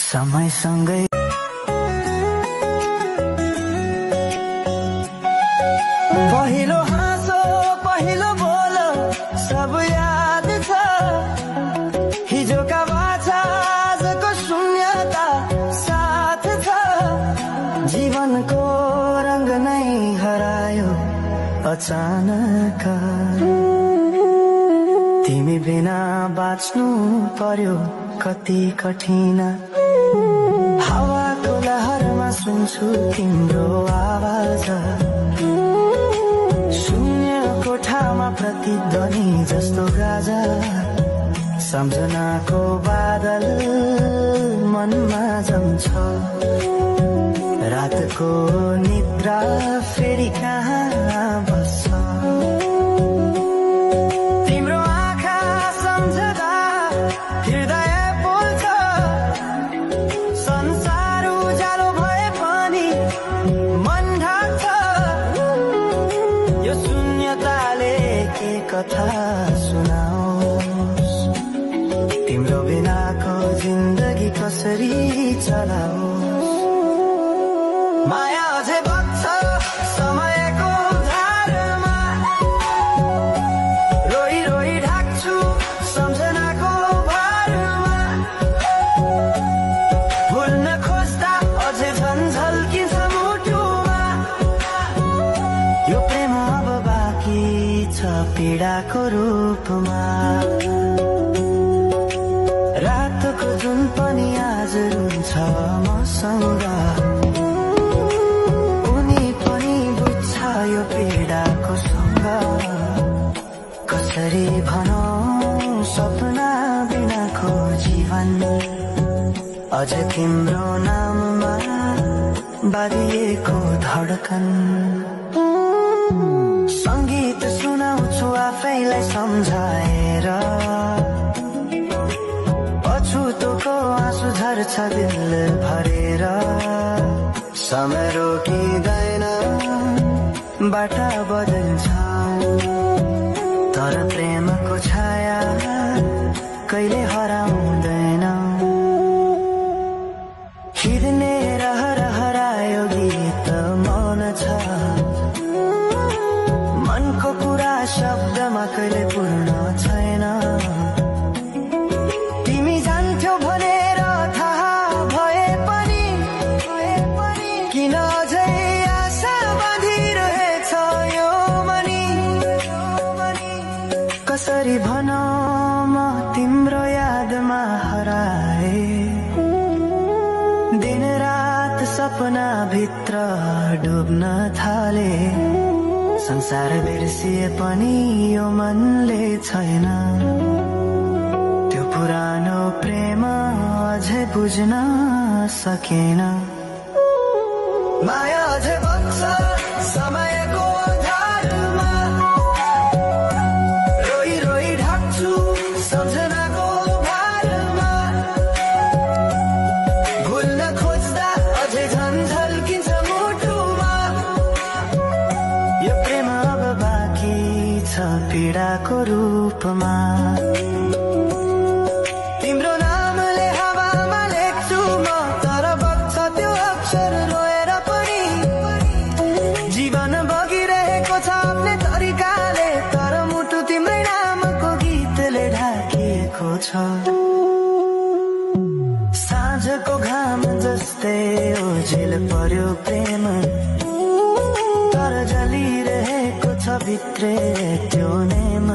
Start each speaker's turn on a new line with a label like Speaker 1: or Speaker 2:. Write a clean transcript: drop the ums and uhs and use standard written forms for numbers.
Speaker 1: समयसँगै पहिलो हाँसो पहिलो बोलो सब याद छ हिजोका बाछा आजको शून्यता साथ छ जीवनको रंग नै हरायो अचानक तिमी बिना बाँच्नु पर्यो कति कठिन हावाको लहरमा सुन्छु तिम्रो आवाज शून्य कोठामा प्रतिध्वनि जस्तो गाजा सम्झनाको बादल मनमा जम्छ रातको निद्रा फेरि कहाँ बस्छ तिम्रो आँखा सम्झदा हृदय बोल्छ संसार उज्यालो भए पनि मन ढाक्छ यो शून्यताले के कथा सुनाओस् तिम्रो बिनाको जिन्दगी कसरी चलाओस् माया अझै बग्छ समयको धारमा रोई रोई ढाक्छु सम्झनाको भारमा भुल्न खोज्दा अझै झन् झल्किन्छ मुटुमा यो प्रेम अब बाँकी छ पीडाको रूपमा रातको जुन पनि आज रुन्छ मसँग यो पीडाको सँग कसरी भनौं सपना बिनाको जीवन अझ तिम्रो नाममा बाँधिएको धडकन संगीत सुनाउँछु आफैलाई सम्झाएर पछुतोको आँसु झर्छ दिल भरेर समय रोकिँदैन बाटा बदल्छ तर प्रेमको छाया कहिले हराउँदैन हिँड्ने रहर हरायो गीत मौन छ मनको कुरा शब्दमा कहिले पूर्ण छैन तिमी जान्थ्यौ भनेर थाहा भए पनि किन अझै कसरी भनौं म तिम्रो यादमा हराए दिन रात सपना भित्र डुब्न थाले संसार बिर्सिए पनि यो मनले छैन त्यो पुरानो प्रेम अझै बुझ्न सकेन माया अझै बग्छ समयको सम्झनाको भारमा भुल्न खोज्दा अझै झन् झल्किन्छ मुटुमा यो प्रेम अब बाँकी छ पीडाको रूपमा तिम्रो नामले हावामा लेख्छु म तर बग्छ त्यो अक्षर रोएर पनि जीवन बगिरहेको छ आफ्नै तरिकाले तर मुटु तिम्रै नामको गीतले ढाकिएको छ साँझको घाम जस्तै ओझेल पर्यो प्रेम तर जलिरहेको छ भित्रै त्यो नेम